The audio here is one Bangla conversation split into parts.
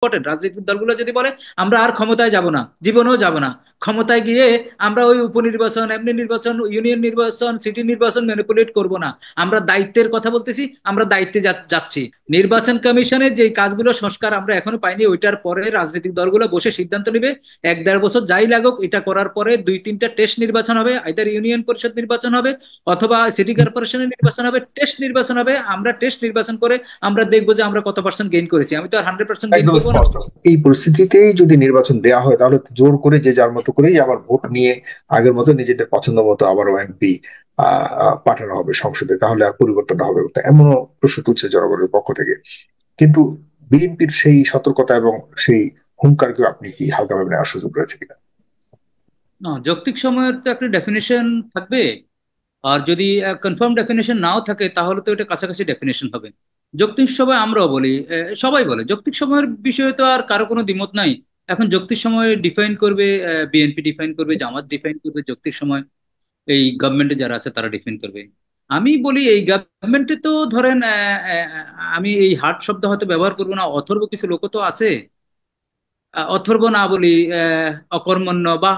ইম্পর্টেন্ট। রাজনৈতিক দলগুলো যদি বলে আমরা আর ক্ষমতায় যাব না, জীবনেও যাব না, ক্ষমতায় গিয়ে আমরা ওই উপনির্বাচন, এমনি নির্বাচন, ইউনিয়ন নির্বাচন, সিটি নির্বাচন ম্যানিপুলেট করব না, আমরা দায়িত্বের কথা বলতেছি, আমরা দায়িত্বে যাচ্ছি। নির্বাচন কমিশনের যে কাজগুলো সংস্কার আমরা এখনো পাইনি, ওইটার পরে রাজনৈতিক দলগুলো বসে সিদ্ধান্ত নেবে। 1-1.5 বছর যাই লাগুক, এটা করার পরে 2-3টা টেস্ট নির্বাচন হবে, আইদার ইউনিয়ন পরিষদ নির্বাচন হবে অথবা সিটি কর্পোরেশনের নির্বাচন হবে, টেস্ট নির্বাচন হবে। আমরা টেস্ট নির্বাচন করে আমরা দেখবো যে আমরা কত পার্সেন্ট গেইন করেছি। আমি তো আর 100% গেইন একদম করবো না। স্পষ্ট। এই পরিস্থিতিতেই যদি নির্বাচন দেওয়া হয় তাহলে তো জোর করে যে যার মতো করেই আবার ভোট নিয়ে আগের মতো নিজেদের পছন্দ মতো আবারও এমপি পাঠানো হবে সংসদে, তাহলে আর পরিবর্তনটা হবে না, এমনও প্রশ্ন তুলছে জনগণের পক্ষ থেকে। কিন্তু বিএনপির সেই সতর্কতা এবং সেই হুঙ্কারকে আপনি কি হালকাভাবে নেওয়ার সুযোগ রয়েছে কিনা? না, যৌক্তিক সময়ের তো একটা ডেফিনেশন থাকবে। আর যদি কনফার্ম ডেফিনেশন নাও থাকে তাহলে তো এটা কাছাকাছি ডেফিনেশন হবে। যৌক্তিক সময় আমরাও বলি, সবাই বলে যৌক্তিক সময়ের বিষয়ে তো আর কারো কোনো দ্বিমত নাই। এখন যৌক্তিক সময় ডিফাইন করবে বিএনপি, ডিফাইন করবে জামাত, ডিফাইন করবে যৌক্তিক সময় এই গভর্নমেন্টে যারা আছে তারা ডিফাইন করবে। আমি বলি এই গভর্নমেন্টে তো ধরেন আমি এই হার্ড শব্দ হয়তো ব্যবহার করবো না, অথর্ব কিছু লোক তো আছে। অথর্ব না বলি, অকর্মণ্য বা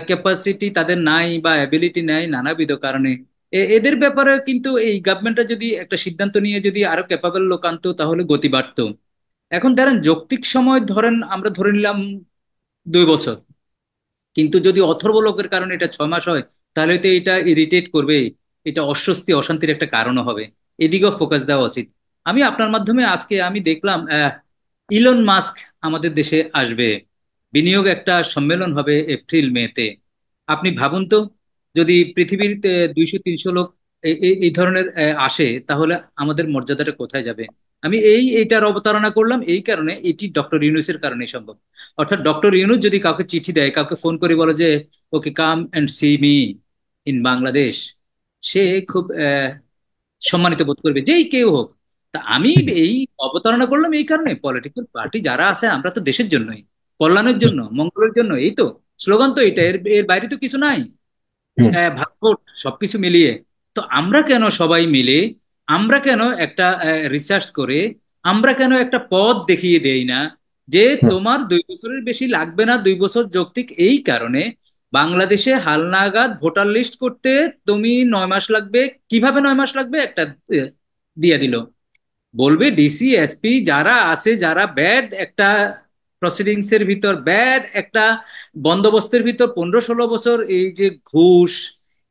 ক্যাপাসিটি তাদের নাই বা অ্যাবিলিটি নাই নানাবিধ কারণে। এদের ব্যাপারে কিন্তু এই গভর্নমেন্টটা যদি একটা সিদ্ধান্ত নিয়ে যদি আরো ক্যাপাবল লোক আনতো তাহলে গতি বাড়তো। এখন ধরেন যৌক্তিক সময় ধরেন আমরা ধরে নিলাম 2 বছর, কিন্তু যদি অথর্ব লোকের কারণে এটা 6 মাস হয় তাহলে তো এটা ইরিটেট করবে, এটা অস্বস্তি অশান্তির একটা কারণও হবে। এদিকেও ফোকাস দেওয়া উচিত। আমি আপনার মাধ্যমে আজকে আমি দেখলাম ইলন মাস্ক আমাদের দেশে আসবে, বিনিয়োগ একটা সম্মেলন হবে এপ্রিল-মে তে। আপনি ভাবুন তো, যদি পৃথিবীতে 200-300 লোক এই ধরনের আসে তাহলে আমাদের মর্যাদাটা কোথায় যাবে। আমি এইটার অবতারণা করলাম এই কারণে, এটি ডক্টর ইউনূসের কারণে সম্ভব। অর্থাৎ ডক্টর ইউনূস যদি কাউকে চিঠি দেয়, কাউকে ফোন করে বলে যে okay come and see me in Bangladesh, সে খুব সম্মানিত বোধ করবে, যেই কেউ হোক। তা আমি হুম, এই অবতারণা করলাম এই কারণে, পলিটিক্যাল পার্টি যারা আছে আমরা তো দেশের জন্যই, কল্যাণের হুম, জন্য, মঙ্গলের জন্য, এই তো স্লোগান তো এটা, এর এর বাইরে তো কিছু নাই। হুম, ভাগবত সবকিছু মিলিয়ে। তো আমরা কেন সবাই মিলে, আমরা কেন একটা রিসার্চ করে, আমরা কেন একটা পথ দেখিয়ে দেই না যে হুম, তোমার 2 বছরের বেশি লাগবে না, 2 বছর যৌক্তিক এই কারণে বাংলাদেশে হালনাগাদ ভোটার লিস্ট করতে তুমি 9 মাস লাগবে। কিভাবে 9 মাস লাগবে একটা আহ, দিয়ে দিল, বলবে ডিসি এসপি যারা আছে, যারা ব্যাড একটা প্রসিডিংস এর ভিতর, ব্যাড একটা বন্দোবস্তের ভিতর 15-16 বছর এই যে ঘুষ,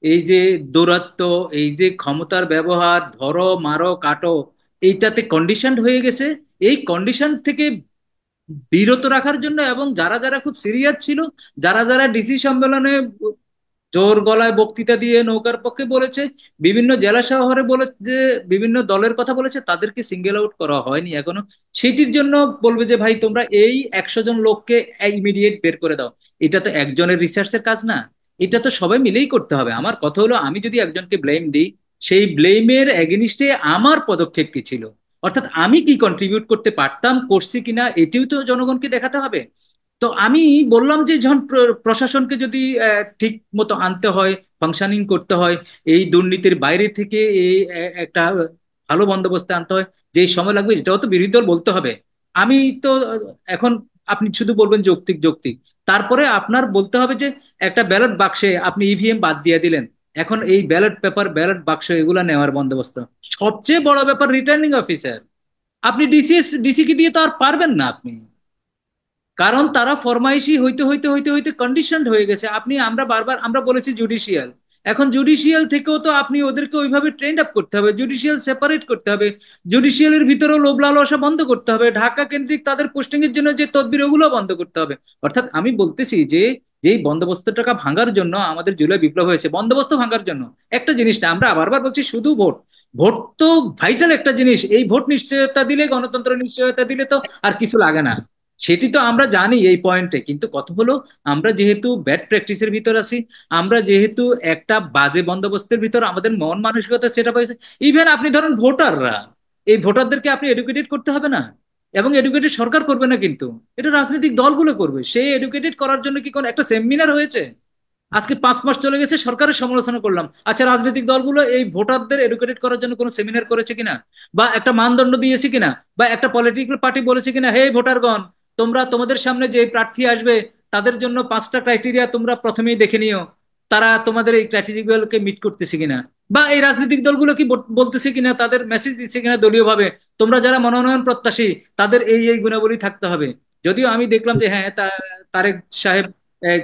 এই যে দৌরাত্ম্য, এই যে ক্ষমতার ব্যবহার, ধরো মারো কাটো, এইটাতে কন্ডিশন হয়ে গেছে। এই কন্ডিশন থেকে বিরত রাখার জন্য, এবং যারা যারা খুব সিরিয়াস ছিল, যারা যারা ডিসি সম্মেলনে জোর গলায় বক্তৃতা দিয়ে নৌকার পক্ষে বলেছে, বিভিন্ন জেলা শহরে বলেছে, বিভিন্ন দলের কথা বলেছে, তাদেরকে সিঙ্গেল আউট করা হয়নি এখনো। সেটির জন্য বলবে যে ভাই তোমরা এই 100 জন লোককে ইমিডিয়েট বের করে দাও। এটা তো একজনের রিসার্চের কাজ না, এটা তো সবাই মিলেই করতে হবে। আমার কথা হলো, আমি যদি একজনকে ব্লেম দিই, সেই ব্লেমের এগেনিস্টে আমার পদক্ষেপ কি ছিল, অর্থাৎ আমি কি কন্ট্রিবিউট করতে পারতাম, করছি কিনা, এটিও তো জনগণকে দেখাতে হবে। তো আমি বললাম যে যখন প্রশাসনকে যদি ঠিক মতো আনতে হয়, ফাংশনিং করতে হয়, এই দুর্নীতির বাইরে থেকে এই একটা ভালো বন্দোবস্তে আনতে হয়, যে সময় লাগবে এটাও তো বিরোধী দল বলতে হবে। আমি তো এখন, আপনি শুধু বলবেন যৌক্তিক যৌক্তিক, তারপরে আপনার বলতে হবে যে একটা ব্যালট বাক্সে আপনি ইভিএম বাদ দিয়ে দিলেন, এখন এই ব্যালট পেপার, ব্যালট বাক্স এগুলা নেওয়ার বন্দোবস্ত। সবচেয়ে বড় ব্যাপার রিটার্নিং অফিসার। আপনি ডিসি কি দিয়ে তো আর পারবেন না আপনি, কারণ তারা ফরমাইশি হইতে হইতে হইতে হইতে কন্ডিশনড হয়ে গেছে। আপনি, আমরা বারবার আমরা বলেছি জুডিশিয়াল, এখন জুডিশিয়াল থেকেও তো আপনি ওদেরকে ওইভাবে ট্রেন্ড আপ করতে হবে, জুডিশিয়াল সেপারেট করতে হবে, জুডিশিয়ালের ভিতরেও লোভ লালসা বন্ধ করতে হবে, ঢাকা কেন্দ্রিক তাদের পোস্টিং এর জন্য যে তদবির ওগুলো বন্ধ করতে হবে। অর্থাৎ আমি বলতেছি যে যেই বন্দোবস্তটাকে ভাঙার জন্য আমাদের জুলাই বিপ্লব হয়েছে, বন্দোবস্ত ভাঙার জন্য একটা জিনিস না, আমরা বারবার বলছি শুধু ভোট। ভোট তো ভাইটাল একটা জিনিস, এই ভোট নিশ্চয়তা দিলে, গণতন্ত্র নিশ্চয়তা দিলে তো আর কিছু লাগে না। সেটি তো আমরা জানি এই পয়েন্টে, কিন্তু কথা হলো আমরা যেহেতু ব্যাড প্র্যাকটিসের ভিতর আছি, আমরা যেহেতু একটা বাজে বন্দোবস্তের ভিতর আমাদের মন মানসিকতা সেটা হয়েছে। ইভেন আপনি ধরেন ভোটাররা, এই ভোটারদেরকে আপনি এডুকেটেড করতে হবে না, এবং এডুকেটেড সরকার করবে না কিন্তু, এটা রাজনৈতিক দলগুলো করবে। সেই এডুকেটেড করার জন্য কি কোন একটা সেমিনার হয়েছে? আজকে 5 মাস চলে গেছে, সরকারের সমালোচনা করলাম, আচ্ছা রাজনৈতিক দলগুলো এই ভোটারদের এডুকেটেড করার জন্য কোনো সেমিনার করেছে কিনা, বা একটা মানদণ্ড দিয়েছে কিনা, বা একটা পলিটিক্যাল পার্টি বলেছে কিনা হে ভোটারগণ তোমরা তোমাদের সামনে যে প্রার্থী আসবে তাদের জন্য 5টা ক্রাইটেরিয়া তোমরা প্রথমেই দেখে নিও, তারা তোমাদের এই ক্রাইটেরিয়াগুলোকে মিট করতেছে কিনা, বা এই রাজনৈতিক দলগুলো কি বলতেছে কিনা, তাদের মেসেজ দিচ্ছে কিনা দলীয় ভাবে, তোমরা যারা মনোনয়ন প্রত্যাশী তাদের এই গুণাবলী থাকতে হবে। যদিও আমি দেখলাম যে হ্যাঁ, তারেক সাহেব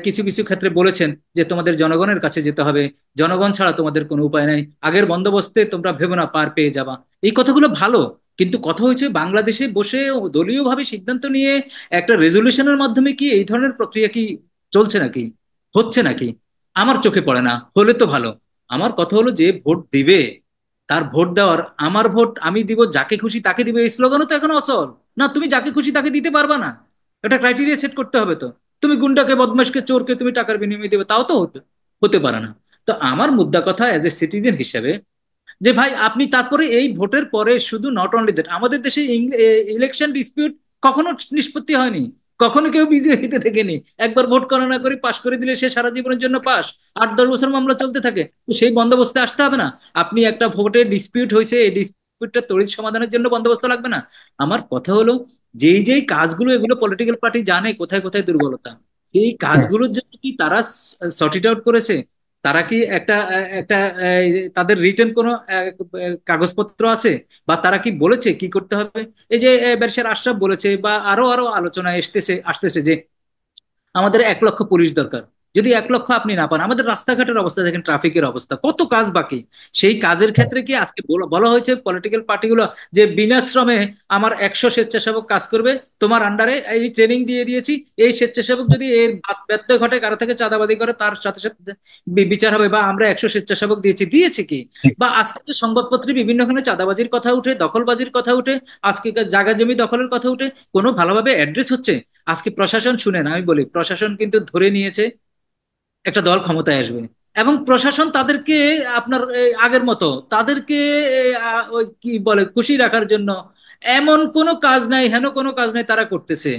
কিছু কিছু ক্ষেত্রে বলেছেন যে তোমাদের জনগণের কাছে যেতে হবে, জনগণ ছাড়া তোমাদের কোনো উপায় নাই, আগের বন্দোবস্তে তোমরা ভেবো না পার পেয়ে যাবা। এই কথাগুলো ভালো, কিন্তু কথা হচ্ছে বাংলাদেশে বসে দলীয়ভাবে সিদ্ধান্ত নিয়ে একটা রেজলিউশনের মাধ্যমে কি এই ধরনের প্রক্রিয়া কি চলছে নাকি, হচ্ছে নাকি? আমার চোখে পড়ে না, হলে তো ভালো। আমার কথা হলো যে ভোট দিবে তার ভোট দেওয়ার, আমার ভোট আমি দিব যাকে খুশি তাকে দিব, এই স্লোগানও তো এখন অচল। না, তুমি যাকে খুশি তাকে দিতে পারবা না, এটা ক্রাইটেরিয়া সেট করতে হবে তো। তুমি গুন্ডাকে বদমাশকে চোরকে তুমি টাকার বিনিময়ে দেবে, তাও তো হতে হতে পারে না। তো আমার মুদ্রা কথা এজ এ সিটিজেন হিসেবে, যে ভাই আপনি তারপরে এই ভোটের পরে শুধু নট অনলি দ্যাট, আমাদের দেশে ইলেকশন ডিসপিউট কখনো নিষ্পত্তি হয়নি, কখনো কেউ বিজয়ী হইতে দেখেনি। একবার ভোট গণনা করে পাশ করে দিলে সে সারা জীবনের জন্য পাস, 8-10 বছর মামলা চলতে থাকে। তো সেই বন্দোবস্তে আসতে হবে না? আপনি একটা ভোটে ডিসপিউট হয়েছে, এই ডিসপিউটটা তড়িৎ সমাধানের জন্য বন্দোবস্ত লাগবে না? আমার কথা হলো, যেই যেই কাজগুলো এগুলো পলিটিক্যাল পার্টি জানে কোথায় কোথায় দুর্বলতা, এই কাজগুলোর জন্য কি তারা সর্ট ইট আউট করেছে? তারা কি একটা একটা তাদের রিটেন কোনো কাগজপত্র আছে, বা তারা কি বলেছে কি করতে হবে? এই যে ব্যারিস্টার আশরাফ বলেছে, বা আরো আরো আলোচনা আসতেছে যে আমাদের 1 লক্ষ পুলিশ দরকার। যদি 1 লক্ষ আপনি না পান, আমাদের রাস্তাঘাটের অবস্থা দেখেন, ট্রাফিকের অবস্থা, কত কাজ বাকি। সেই কাজের ক্ষেত্রে কি আজকে বলা হয়েছে পলিটিক্যাল পার্টিগুলো যে বিনা শ্রমে আমার 100 স্বেচ্ছাসেবক কাজ করবে, তোমার আন্ডারে এই ট্রেনিং দিয়ে দিয়েছি, এই স্বেচ্ছাসেবক যদি এর ব্যত্যয় ঘটে, কারো থেকে চাঁদাবাদি করে, তার সাথে সাথে বিচার হবে। বা আমরা 100 স্বেচ্ছাসেবক দিয়েছি কি? বা আজকে যে সংবাদপত্রে বিভিন্নখানে চাঁদাবাজির কথা উঠে, দখলবাজির কথা উঠে, আজকে জায়গা জমি দখলের কথা উঠে, কোনো ভালোভাবে অ্যাড্রেস হচ্ছে? আজকে প্রশাসন, শুনেন আমি বলি, প্রশাসন কিন্তু ধরে নিয়েছে একটা দল ক্ষমতায় আসবে, এবং প্রশাসন তাদেরকে আপনার আগের মতো তাদেরকে ওই কি বলে খুশি রাখার জন্য এমন কোনো কাজ নাই, হেন কোনো কাজ নাই তারা করতেছে।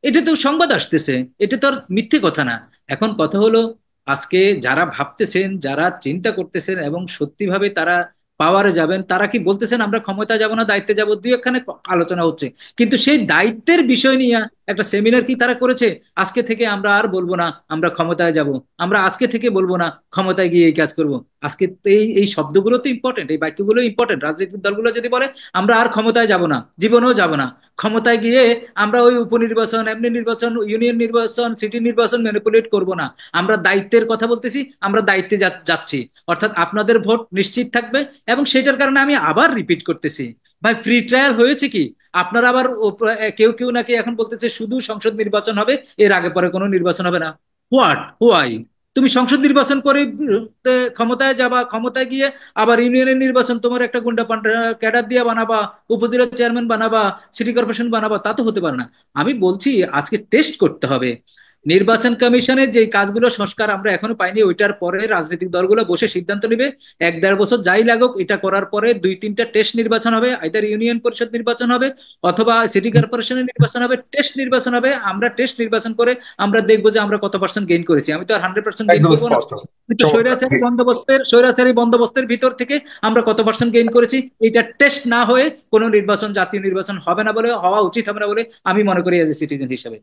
এটা তো সংবাদ আসতেছে, এটা তো আর মিথ্যে কথা না। এখন কথা হলো, আজকে যারা ভাবতেছেন, যারা চিন্তা করতেছেন এবং সত্যিভাবে তারা পাওয়ারে যাবেন, তারা কি বলতেছেন আমরা ক্ষমতা যাব না দায়িত্বে যাব, দুই একখানে আলোচনা হচ্ছে, কিন্তু সেই দায়িত্বের বিষয় নিয়ে একটা সেমিনার কি তারা করেছে? আজকে থেকে আমরা আর বলবো না আমরা ক্ষমতায় যাব, আমরা আজকে থেকে বলবো না ক্ষমতায় গিয়ে এই কাজ করব। আজকে তো এই শব্দগুলো তো ইম্পর্টেন্ট, এই বাক্যগুলো ইম্পর্টেন্ট। রাজনৈতিক দলগুলো যদি বলে আমরা আর ক্ষমতায় যাব না, জীবনেও যাব না, ক্ষমতায় গিয়ে আমরা ওই উপনির্বাচন, এমনি নির্বাচন, ইউনিয়ন নির্বাচন, সিটি নির্বাচন ম্যানিপুলেট করব না, আমরা দায়িত্বের কথা বলতেছি, আমরা দায়িত্বে যাচ্ছি, অর্থাৎ আপনাদের ভোট নিশ্চিত থাকবে। এবং সেটার কারণে আমি আবার রিপিট করতেছি, ভাই ফ্রি ট্রায়াল হয়েছে কি? আপনারা আবার কেউ কেউ নাকি এখন বলতেছে শুধু সংসদ নির্বাচন হবে, এর আগে পরে কোনো নির্বাচন হবে না। হোয়াই? তুমি সংসদ নির্বাচন করে ক্ষমতায় যাবা, ক্ষমতায় গিয়ে আবার ইউনিয়নের নির্বাচন তোমার একটা গুন্ডা ক্যাডার দিয়ে বানাবা, উপজেলা চেয়ারম্যান বানাবা, সিটি কর্পোরেশন বানাবা, তা তো হতে পারে না। আমি বলছি আজকে টেস্ট করতে হবে নির্বাচন কমিশনের যে কাজগুলো, সংস্কার আমরা এখনো পাইনি, ওইটার পরে রাজনৈতিক দলগুলো বসে সিদ্ধান্ত নিবে। 1-1.5 বছর যাই লাগুক, এটা করার পরে 2-3টা টেস্ট নির্বাচন হবে, আইদার ইউনিয়ন পরিষদ নির্বাচন হবে অথবা সিটি কর্পোরেশনের নির্বাচন হবে, টেস্ট নির্বাচন হবে। আমরা টেস্ট নির্বাচন করে আমরা দেখবো যে আমরা কত পার্সেন্ট গেইন করেছি। আমি তো আর 100% গেইন একদম করবো না, স্পষ্ট। কিন্তু চমৎকার। স্বৈরাচারী বন্দোবস্তের ভিতর থেকে আমরা কত পার্সেন্ট গেইন করেছি, এটা টেস্ট না হয়ে কোনো নির্বাচন, জাতীয় নির্বাচন হবে না বলে, হওয়া উচিত হবে না বলে আমি মনে করি এজ এ সিটিজেন হিসেবে।